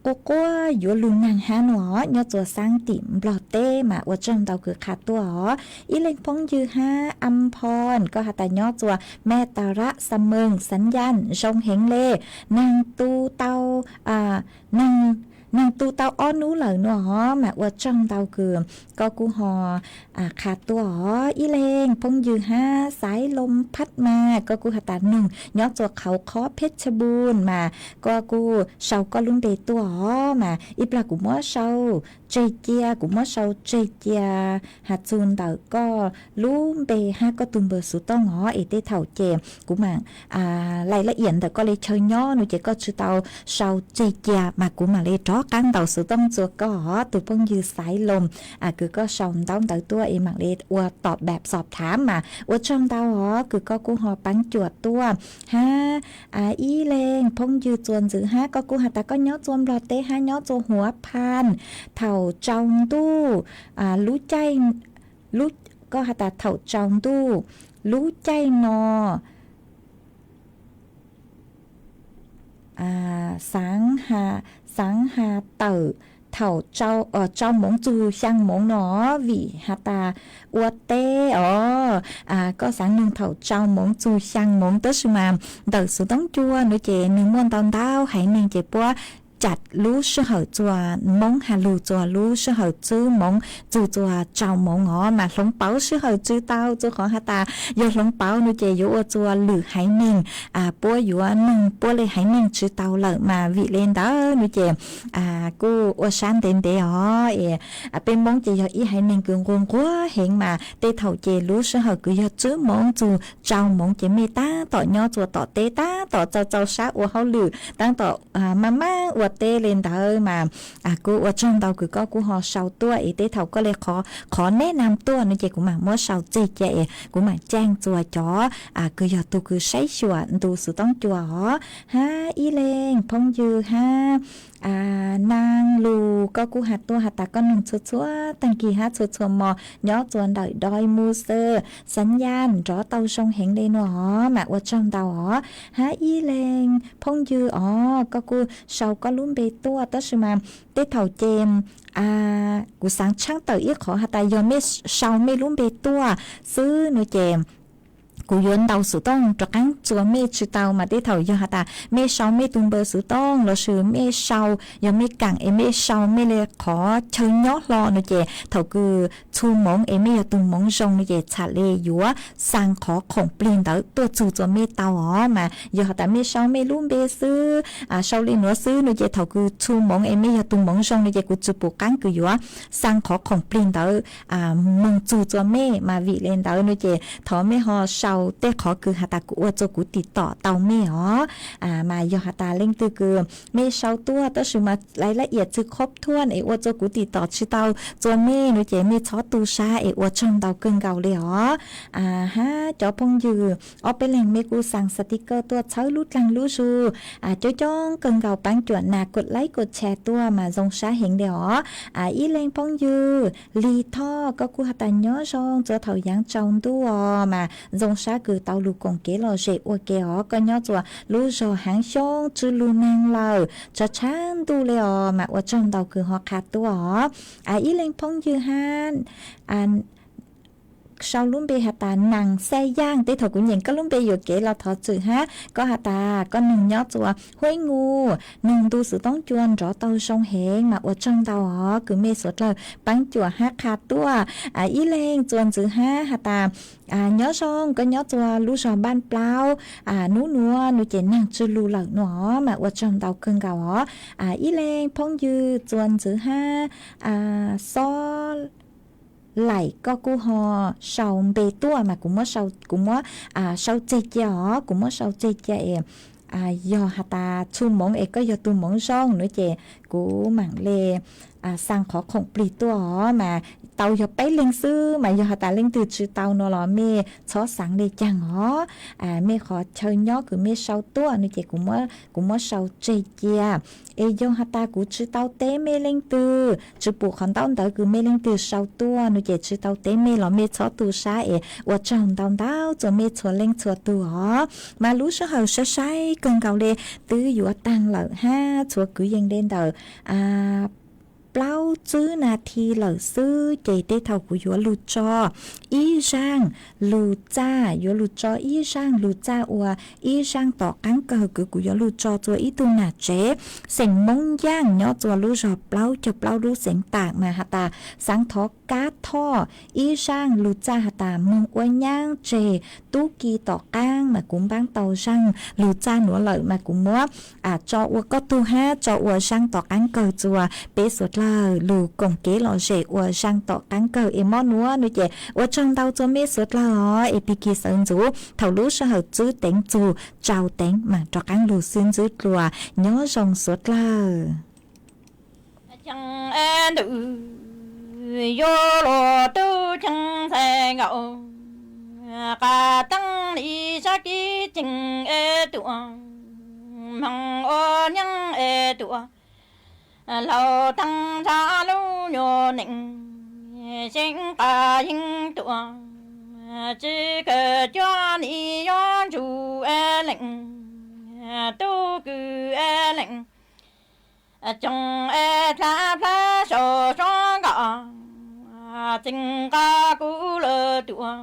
โกโก้อยู่ลุนนางฮาหนอย้อจัวสร้างติ่มบลอเต้มาว่าจังเตาคือขาดตัวอ๋ออีเล็งพงยือฮาอัมพรก็หาตาย้อจัวแม่ตาระสมเมิงสัญญาณชงเหงเลนางตูเตานางตูเตาอ้อนนู้เหล่าหนอมาว่าจังเตาคือก็กูหอขาดตัวอ๋ออีเลงพงยือห้าสายลมพัดมาก็กูหาตาหนึ่งย้อตัวเขาเคาะเพชรบูรณ์มาก็กูเชาก็ลุงเดตัวอ๋อมาอีปลากูมัวเชาเจเจียกูมัวเชาเจเจียหัดซูนเตาก็ลุงเบห้าก็ตุนเบอร์สุต้องอ๋อเอเตเถ่าเจมกูมารายละเอียดแต่ก็เลยเชยย่อหนูเจก็ชื่อเตาเชาเจเจียมากูมาเลยจ้อกันเตาสุต้องจัวก็อ๋อตัวพงยือสายลมคือก็ชมต้องเตาตัวเอมักเลดว่าตอบแบบสอบถามมาว่าชมเตาอ๋อคือก็กูหอปังจวดตัวฮะอีเลงพงยือจวนซื้อฮะก็กูหาตาก็ย้อจวมรอเตฮะย้อจวหัวพันเถ่าจองตู้รู้ใจรู้ก็หาตาเถ่าจองตู้รู้ใจนอสังหาเต่อเถ่าเจ้าหมงจูช่างหมงหนอวิหาตาอวดเต้ก็สังหนึ่งเถ่าเจ้าหมงจูช่างหมงตัวสุมามเต่อสุต้องจัวหนูเจหนึ่งม้วนตอนเต้าให้หนึ่งเจปัวจัดรู้ชื่อเหอจัวมงหาลูจัวรู้ชื่อเหอจื้อมงจูจัวเจ้าหมงอ๋อมาหลงเป้าชื่อเหอจื้อเต้าจัวขอหาตาโยหลงเป้าหนูเจโยจัวหรือให้หนึ่งปัวอยู่หนึ่งปัวเลยให้หนึ่งชื่อเต้าเลยมาวิเลนเด้อหนูเจกูอวชันเต็นเดอ๋อเป็นมงเจโยอีให้หนึ่งกึ่งกงกัวเห็นมาเตเถ่าเจรู้ชื่อเหอกูโยจื้อมงจูเจ้าหมงเจเมตาต่อยอจัวต่อเตตาต่อเจ้าชาอวเขาหรือตั้งต่อมาอวเต้เล่นเธอมากูว่าช่องเตาคือก็กูหอเสาตัวเอเต้เท่าก็เลยขอแนะนำตัวนี่เจกูมาเมื่อเสาเจเจกูมาแจ้งจัวจ๋อกูอยากตัวคือใช้ชัวตัวสุต้องจัวฮะอีเลงพงยือฮะนางลูก็กูหัดตัวหัดตาก็หนึ่งชัวตั้งกี่ฮัดชัวมอย่อจวนดอยดอยมูเซอร์สัญญาณรอเตาชงเหงเลยหนอมาว่าช่องเตาฮะอีเลงพงยือก็กูเสาก็ลุ่มเบตัวตัชมาเตเถ่าเจมกูสั่งช่างเต๋ออีขอหาตายอมไม่เสาไม่ลุ่มเบตัวซื้อหนูเจม cú yến đầu sử tông cho cắn chúa mê chữ tàu mà đi thầu do hạt ta mê sau mê tung bơ sử tông lo sử mê sau do mê cẳng em mê sau mê lê khó chơi nhót lo nữa chị thầu cứ chu mong em mê tung mong rong nữa chị chả lê dúa sang khó khổng plin đó tôi chủ cho mê tàu ó mà do hạt ta mê sau mê luôn bê sư sau lên nữa sư nữa chị thầu cứ chu mong em mê tung mong rong nữa chị cú chụp bộ cắn cứ dúa sang khó khổng plin đó mong chủ cho mê mà vị lên đó nữa chị thọ mê họ sau tê khó cứ hạt ta của cho cú tịt tỏ tàu mê ó mà do hạt ta lên từ cứ mê sau tua tới sự mà lấyละเอียดคือครบถ้วนว่าจะกูติดต่อชื่อเตาตัวเม่หนูเจมีชอตูชาว่าช่องเตาเกินเก่าเลยอ๋อฮะจอพงยือเอาไปแหล่งเมกูสั่งสติกเกอร์ตัวเช้าลุดลังลุชูจ้องเกินเก่าปังจวนหนากดไลค์กดแชร์ตัวมาทรงชาเห็นเดี๋ยวอีแหล่งพงยือลีท่อก็กูหัตย้อซองจะเถายังจองตัวมาทรงชาคือเตาลูกกงเกลอเจอวเกอ๋อก็ย้อตัวลูจอหางช่องจูลูนางเราจะช้างดูเลยอ๋อมาว่าจอมเตาคือฮอคาตัวอ๋ออีเล็งพงยือฮันsau luôn bê hạt ta nàng xe giang tới thầu cũng nhìn có luôn bê vừa kể là thọ chữ ha có hạt ta có nừng nhót chùa huế ngu nừng tu sự tống chuan rõ tàu sông hẹn mà ở trong tàu họ cứ mê sốt lời bắn chùa hát hạt tua ý lên chuan chữ ha hạt ta nhớ sông có nhớ chùa lú sò ban plau nú nua nú chén nàng chưa lú lợn nó mà ở trong tàu cơn gạo họ ý lên phong dư chuan chữ ha so lại có cú hò sau bê tua mà cũng mới sau chơi chó cũng mới sau chơi chạy do hạt ta chu mong có do tu mong rong nữa chè của mảng lê sang khó khổng pli tua mà tàu do bay lên sư mà do hạt ta lên từ chữ tàu nó là mê chó sáng để chẳng hó mê khó chơi nhó cứ mê sau tua nữa chè cũng mới sau chơi chè do hạt ta của chữ tàu tế mê lên từ chữ bộ khẩn tàu tới cứ mê lên từ sau tua nữa chè chữ tàu tế mê là mê chó tu sa và trong tàu tàu cho mê chua lên chua tu hó mà lú số hầu số sai cần cầu lê tứ dũa tăng lợi ha chua cứ dành đến đời bao chữ na thi lỡ sư chạy tê thầu của dũa lù cho y sang lù cha dũa lù cho y sang lù cha ua y sang tỏ cán cờ cứ của dũa lù cho chua y tu nà chế sành mông giang nhỏ chua lù rò bao cho bao lù sành tạc mà hạt ta sáng thó cá thọ y sang lù cha hạt ta mông ua nhang chế tú kỳ tỏ cang mà cũng bán tàu sang lù cha nữa lợi mà cũng mua cho ua có tu ha cho ua sang tỏ cán cờ chua bế sốt lù công kế lò rể ua sang tỏ cán cờ em món núa nữa chè ua trong tàu cho mê sốt là epiki sơn rú thầu lú sa hợp chữ tén chù trao tén mà cho cán lù xin rú lùa nhớ rong sốt là chẳng em đủ yo lo tu chẳng sai ngậu cả tăng đi sa ki chừng e tu mong ô nhang e tu lâu tăng sa lu nhô nịnh sinh cả hình tu chỉ cần cho ni yon chủ e lệnh tu cứ e lệnh trong e la la so so gà tình ca cũ lơ tua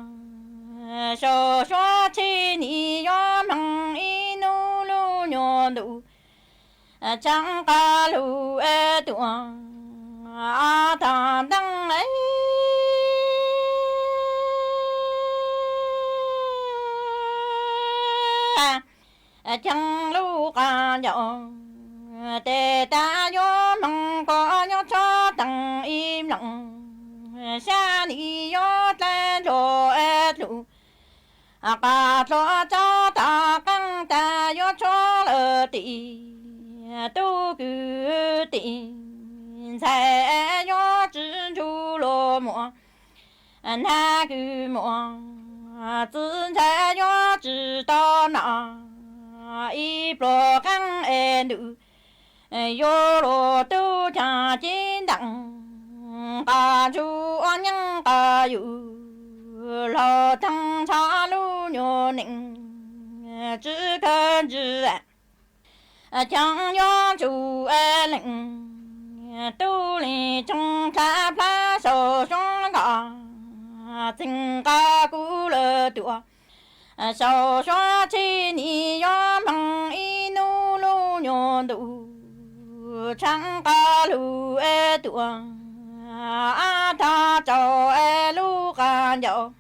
so so chi ni yo măng i nu lu nhô đủ chẳng ca lu e tua ta đăng ấy chẳng lu ca nhỏ tê ta yo mong có yo cho tăng im lặng xa đi yo tên cho e lu cả cho ta căng ta yo cho lơ tì tu cứ tì sai yo chỉ chu lo mo na cứ mo tự sai yo chỉ to na y pro căng e nữ yo lo tu cha chín đặng ca chu an nhân ca yu lo thăng cha lu nhô nịnh chỉ cần chỉ chẳng yo chu e lệnh tu li trong cha pha so song ga tình ca cũ lơ tua 小说起你要梦一努路牛肚，长个路多，他走路干jau，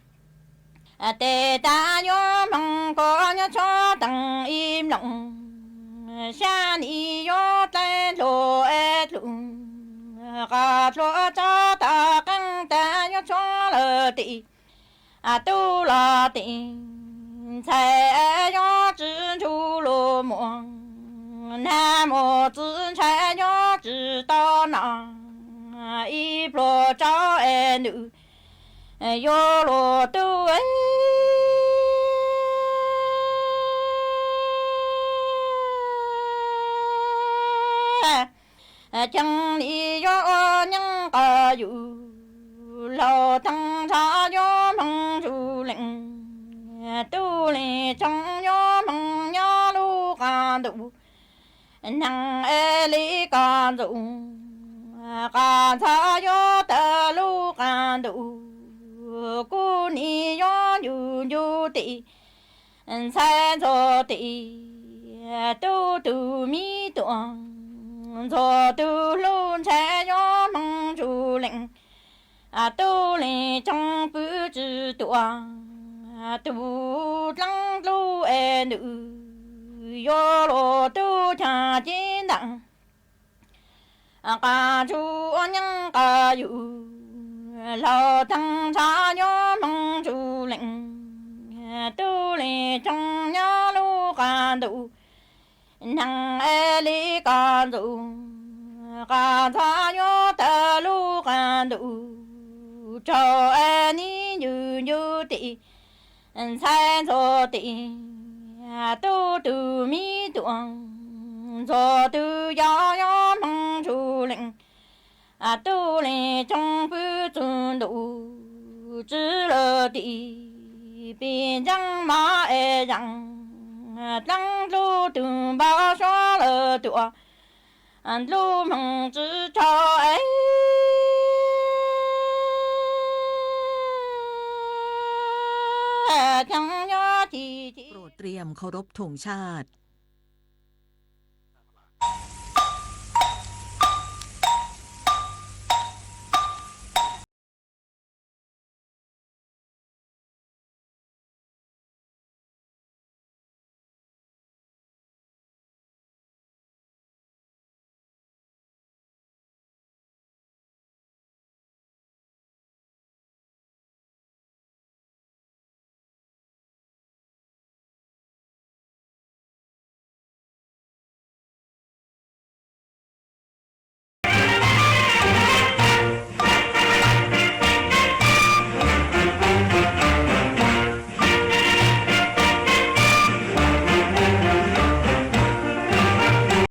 带大要梦过要坐等一龙，下你要带路路。个坐着大更大要坐了的，都了的，才要知出了么？那么子才要知道哪？一不着哎路，有路都哎。chẳng lý do những cái dù lâu thăng cha do mong chủ lệnh tu lì trong do mong nhớ lu ca đủ năng e lý ca đủ ca cha do ta lu ca đủ cô ni do dù dù tị sai cho tị tu tu mi tuồng cho tu luôn sẽ gió mong chủ lệnh tu lì trong bữa chữ tụa tu lăng lu e nữ yo lo tu cha chiến đặng ca chu nhân ca yu lao thăng cha gió mong chủ lệnh tu lì trong nhớ lu ca đủ năng e lý ca đủ ca cha yo ta lu ca đủ cho e ni như như tị sai cho tị tu tu mi tuồng cho tu ya ya mong chủ lệnh tu lệnh trong bữa chuẩn đủ chỉ là tị bên trong mà e rằng lăng lu từ bao xóa lờ tụa lu mong chỉ cho ấy โปรดเตรียมเคารพธงชาติ